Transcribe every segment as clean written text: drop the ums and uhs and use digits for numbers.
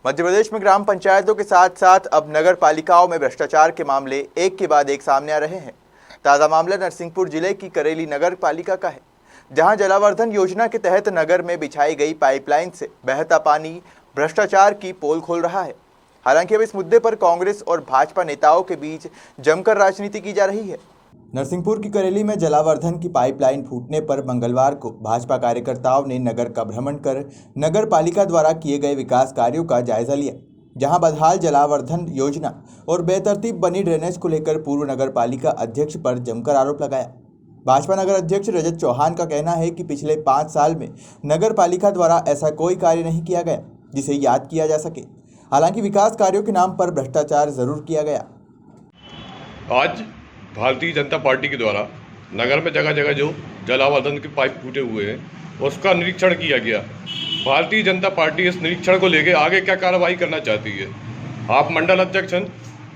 मध्य प्रदेश में ग्राम पंचायतों के साथ साथ अब नगर पालिकाओं में भ्रष्टाचार के मामले एक के बाद एक सामने आ रहे हैं। ताज़ा मामला नरसिंहपुर जिले की करेली नगर पालिका का है, जहां जलावर्धन योजना के तहत नगर में बिछाई गई पाइपलाइन से बहता पानी भ्रष्टाचार की पोल खोल रहा है। हालांकि अब इस मुद्दे पर कांग्रेस और भाजपा नेताओं के बीच जमकर राजनीति की जा रही है। नरसिंहपुर की करेली में जलावर्धन की पाइपलाइन फूटने पर मंगलवार को भाजपा कार्यकर्ताओं ने नगर का भ्रमण कर नगर पालिका द्वारा किए गए विकास कार्यों का जायजा लिया, जहां बदहाल जलावर्धन योजना और बेतरतीब बनी ड्रेनेज को लेकर पूर्व नगर पालिका अध्यक्ष पर जमकर आरोप लगाया। भाजपा नगर अध्यक्ष रजत चौहान का कहना है कि पिछले 5 साल में नगर पालिका द्वारा ऐसा कोई कार्य नहीं किया गया जिसे याद किया जा सके। हालांकि विकास कार्यों के नाम पर भ्रष्टाचार जरूर किया गया। आज भारतीय जनता पार्टी के द्वारा नगर में जगह जगह जो जलावर्धन के पाइप टूटे हुए हैं उसका निरीक्षण किया गया। भारतीय जनता पार्टी इस निरीक्षण को लेकर आगे क्या कार्रवाई करना चाहती है, आप मंडल अध्यक्ष हैं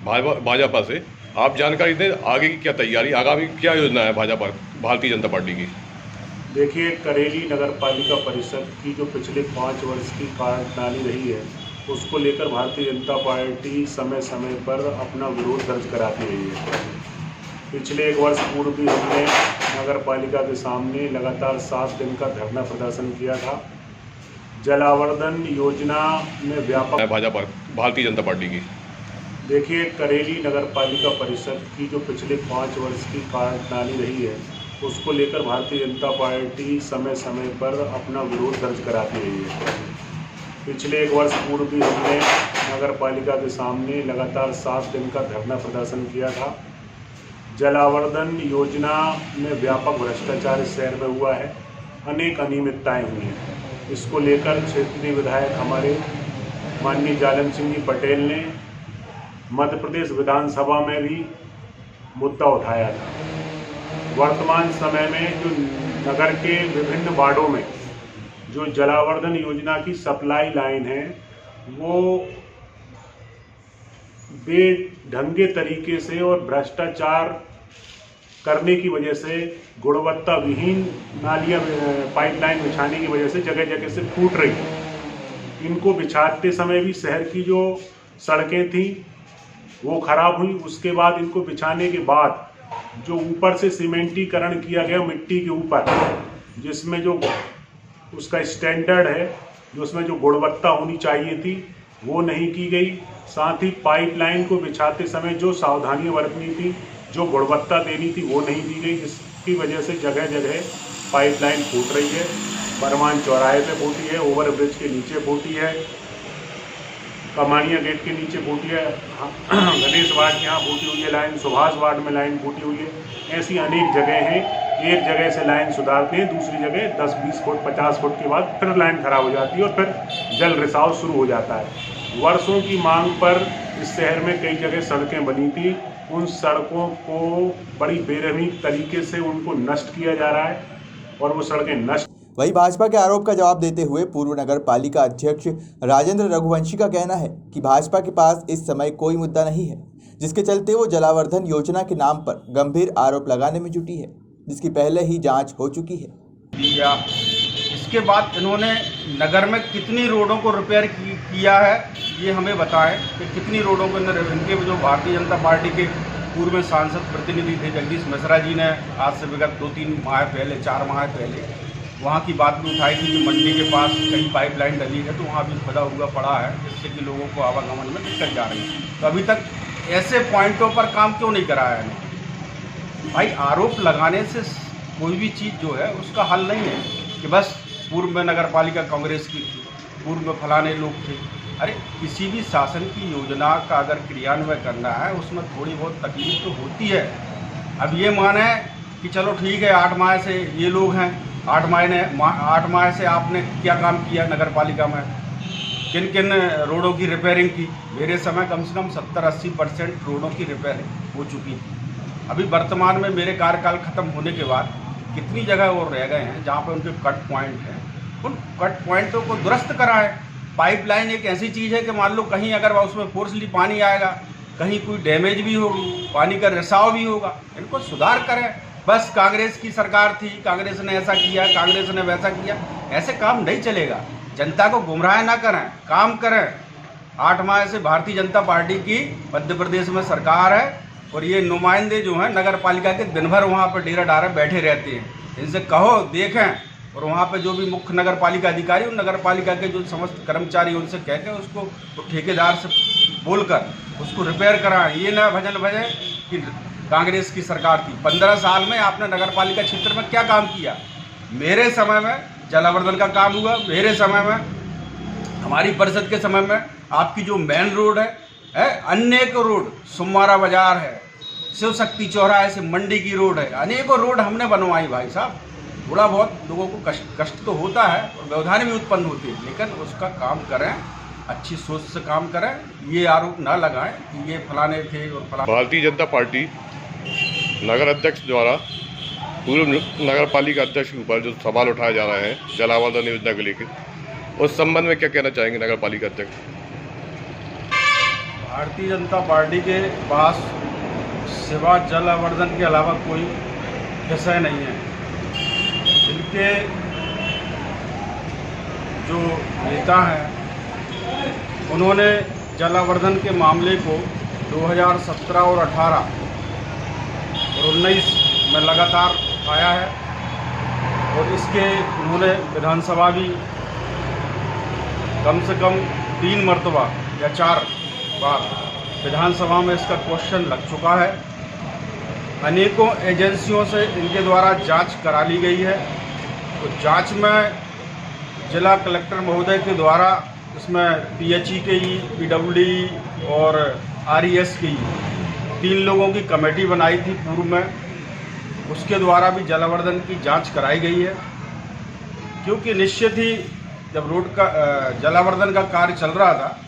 भाजपा से, आप जानकारी दें आगे की क्या तैयारी, आगामी क्या योजना है भाजपा भारतीय जनता पार्टी की। देखिए, करेली नगर पालिका परिषद की जो पिछले 5 वर्ष की कार्यप्रणाली रही है उसको लेकर भारतीय जनता पार्टी समय समय पर अपना विरोध दर्ज कराती रही है। पिछले 1 वर्ष पूर्व भी हमने नगर पालिका के सामने लगातार 7 दिन का धरना प्रदर्शन किया था। जलावर्धन योजना में व्यापक भाजपा भारतीय जनता पार्टी की देखिए, करेली नगर पालिका परिषद की जो पिछले 5 वर्ष की कार्यप्रणाली रही है उसको लेकर भारतीय जनता पार्टी समय समय पर अपना विरोध दर्ज कराती रही है। पिछले 1 वर्ष पूर्व भी हमने नगर पालिका के सामने लगातार 7 दिन का धरना प्रदर्शन किया था। जलावर्धन योजना में व्यापक भ्रष्टाचार इस शहर में हुआ है, अनेक अनियमितताएं हुई हैं। इसको लेकर क्षेत्रीय विधायक हमारे माननीय जालन सिंह जी पटेल ने मध्य प्रदेश विधानसभा में भी मुद्दा उठाया था। वर्तमान समय में जो नगर के विभिन्न वार्डों में जो जलावर्धन योजना की सप्लाई लाइन है वो बेढंगे तरीके से और भ्रष्टाचार करने की वजह से, गुणवत्ता विहीन नालियाँ पाइपलाइन बिछाने की वजह से जगह जगह से फूट रही है। इनको बिछाते समय भी शहर की जो सड़कें थी वो खराब हुई। उसके बाद इनको बिछाने के बाद जो ऊपर से सीमेंटीकरण किया गया मिट्टी के ऊपर, जिसमें जो उसका स्टैंडर्ड है, जो उसमें जो गुणवत्ता होनी चाहिए थी वो नहीं की गई। साथ ही पाइपलाइन को बिछाते समय जो सावधानियां बरतनी थी, जो गुणवत्ता देनी थी वो नहीं दी गई, जिसकी वजह से जगह जगह पाइपलाइन फूट रही है। बरमान चौराहे पे फूटी है, ओवरब्रिज के नीचे फूटी है, कमानिया गेट के नीचे फूटी है, गणेश वार्ड के यहाँ फूटी हुई है लाइन, सुभाष वार्ड में लाइन फूटी हुई है। ऐसी अनेक जगह हैं। एक जगह से लाइन सुधारते हैं, दूसरी जगह 10-20 फुट 50 फुट के बाद फिर लाइन खराब हो जाती है और फिर जल रिसाव शुरू हो जाता है। वर्षों की मांग पर इस शहर में कई जगह सड़कें बनी थी, उन सड़कों को बड़ी बेरहमी तरीके से उनको नष्ट किया जा रहा है और वो सड़कें नष्ट। वहीं भाजपा के आरोप का जवाब देते हुए पूर्व नगर पालिका अध्यक्ष राजेंद्र रघुवंशी का कहना है कि भाजपा के पास इस समय कोई मुद्दा नहीं है, जिसके चलते वो जलावर्धन योजना के नाम पर गंभीर आरोप लगाने में जुटी है, जिसकी पहले ही जांच हो चुकी है। इसके बाद इन्होंने नगर में कितनी रोडों को रिपेयर किया है ये हमें बताएं कि कितनी रोडों के अंदर इनके जो भारतीय जनता पार्टी के पूर्व में सांसद प्रतिनिधि थे जगदीश मिश्रा जी ने आज से विगत 2-3 माह पहले 4 माह पहले वहाँ की बात भी उठाई थी कि मंडी के पास कहीं पाइपलाइन डली है तो वहाँ भी खुदा हुआ पड़ा है, जिससे कि लोगों को आवागमन में दिक्कत जा रही है। तो अभी तक ऐसे पॉइंटों पर काम क्यों नहीं कराया है? भाई, आरोप लगाने से कोई भी चीज़ जो है उसका हल नहीं है कि बस पूर्व में नगर पालिका कांग्रेस की थी, पूर्व में फलाने लोग थे। अरे, किसी भी शासन की योजना का अगर क्रियान्वयन करना है उसमें थोड़ी बहुत तकलीफ तो होती है। अब ये माने कि चलो ठीक है 8 माह से ये लोग हैं, 8 माह से आपने क्या काम किया नगर पालिका में, किन किन रोडों की रिपेयरिंग की? मेरे समय कम से कम 70-80% रोडों की रिपेयरिंग हो चुकी थी। अभी वर्तमान में मेरे कार्यकाल खत्म होने के बाद कितनी जगह और रह गए हैं जहाँ पे उनके कट पॉइंट हैं, उन कट पॉइंटों को दुरुस्त कराएं। पाइपलाइन एक ऐसी चीज़ है कि मान लो कहीं अगर उसमें फोर्सली पानी आएगा, कहीं कोई डैमेज भी होगी, पानी का रिसाव भी होगा, इनको सुधार करें। बस कांग्रेस की सरकार थी, कांग्रेस ने ऐसा किया, कांग्रेस ने वैसा किया, ऐसे काम नहीं चलेगा। जनता को गुमराह ना करें, काम करें। 8 माह से भारतीय जनता पार्टी की मध्य प्रदेश में सरकार है और ये नुमाइंदे जो हैं नगर पालिका के दिन भर वहाँ पर डेरा डारे बैठे रहते हैं। इनसे कहो देखें और वहाँ पे जो भी मुख्य नगर पालिका अधिकारी और नगर पालिका के जो समस्त कर्मचारी उनसे कह के उसको तो ठेकेदार से बोलकर उसको रिपेयर कराएं। ये ना भजन भजे कि कांग्रेस की सरकार थी। 15 साल में आपने नगर पालिका क्षेत्र में क्या काम किया? मेरे समय में जलावर्धन का काम हुआ, मेरे समय में हमारी परिषद के समय में आपकी जो मेन रोड है अनेकों रोड, सुमारा बाजार है, शिव शक्ति चौराहे से मंडी की रोड है, अनेकों रोड हमने बनवाई भाई साहब। थोड़ा बहुत लोगों को कष्ट तो होता है और व्यवधान भी उत्पन्न होती है, लेकिन उसका काम करें, अच्छी सोच से काम करें। ये आरोप ना लगाएं कि ये फलाने थे और फलाने। भारतीय जनता पार्टी नगर अध्यक्ष द्वारा पूर्व नगर पालिका अध्यक्ष के ऊपर जो सवाल उठाया जा रहा है जलावर्धन योजना को लेकर, उस संबंध में क्या कहना चाहेंगे नगर पालिका अध्यक्ष? भारतीय जनता पार्टी के पास सिवा जलावर्धन के अलावा कोई विषय नहीं है। इनके जो नेता हैं उन्होंने जलावर्धन के मामले को 2017 और 18 और 19 में लगातार उठाया है और इसके उन्होंने विधानसभा भी कम से कम 3 मरतबा या 4 बार विधानसभा में इसका क्वेश्चन लग चुका है। अनेकों एजेंसियों से इनके द्वारा जांच करा ली गई है। तो जांच में जिला कलेक्टर महोदय के द्वारा इसमें PHE के PWD और RES की 3 लोगों की कमेटी बनाई थी पूर्व में, उसके द्वारा भी जलावर्धन की जांच कराई गई है। क्योंकि निश्चित ही जब रोड का जलावर्धन का कार्य चल रहा था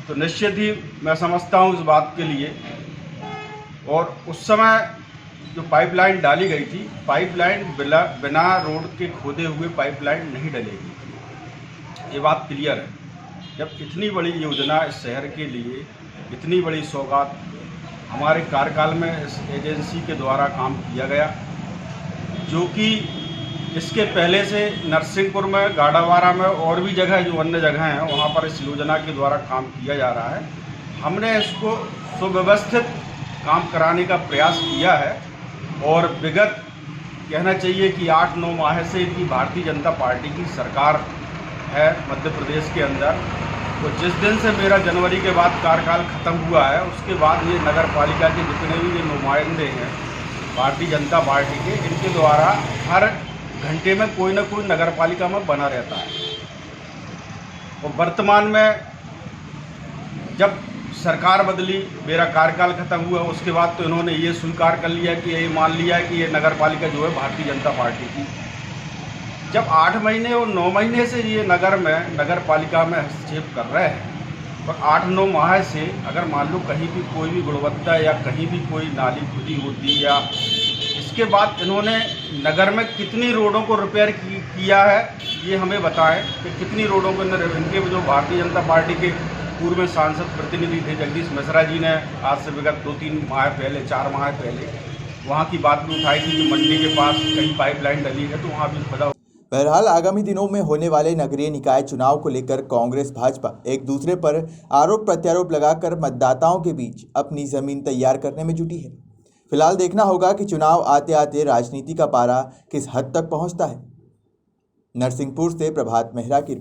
तो निश्चित ही मैं समझता हूँ इस बात के लिए, और उस समय जो पाइपलाइन डाली गई थी, पाइपलाइन बिना रोड के खोदे हुए पाइपलाइन नहीं डलेगी, ये बात क्लियर है। जब इतनी बड़ी योजना इस शहर के लिए, इतनी बड़ी सौगात हमारे कार्यकाल में इस एजेंसी के द्वारा काम किया गया, जो कि इसके पहले से नरसिंहपुर में, गाड़ावारा में और भी जगह जो अन्य जगह हैं वहाँ पर इस योजना के द्वारा काम किया जा रहा है। हमने इसको सुव्यवस्थित काम कराने का प्रयास किया है और विगत कहना चाहिए कि 8-9 माह से इनकी भारतीय जनता पार्टी की सरकार है मध्य प्रदेश के अंदर। तो जिस दिन से मेरा जनवरी के बाद कार्यकाल ख़त्म हुआ है उसके बाद ये नगर पालिका के जितने भी ये नुमाइंदे हैं भारतीय जनता पार्टी के, इनके द्वारा हर घंटे में कोई ना कोई नगर पालिका में बना रहता है। और वर्तमान में जब सरकार बदली, मेरा कार्यकाल खत्म हुआ, उसके बाद तो इन्होंने ये स्वीकार कर लिया कि ये मान लिया कि ये नगर पालिका जो है भारतीय जनता पार्टी की। जब 8 महीने और 9 महीने से ये नगर पालिका में हस्तक्षेप कर रहे हैं और 8-9 माह से अगर मान लो कहीं भी कोई भी गुणवत्ता या कहीं भी कोई नाली खुदी होती, या इसके बाद इन्होंने नगर में कितनी रोडों को रिपेयर किया है ये हमें बताएं कि कितनी रोडों को इनके जो भारतीय जनता पार्टी के पूर्व में सांसद प्रतिनिधि थे जगदीश मिश्रा जी ने आज से विगत 2-3 माह पहले, 4 माह पहले वहाँ की बात भी उठाई थी कि मंडी के पास कहीं पाइपलाइन डली है तो वहाँ भी खुदा। बहरहाल आगामी दिनों में होने वाले नगरीय निकाय चुनाव को लेकर कांग्रेस भाजपा एक दूसरे पर आरोप प्रत्यारोप लगाकर मतदाताओं के बीच अपनी जमीन तैयार करने में जुटी है। फिलहाल देखना होगा कि चुनाव आते आते राजनीति का पारा किस हद तक पहुंचता है। नरसिंहपुर से प्रभात मेहरा की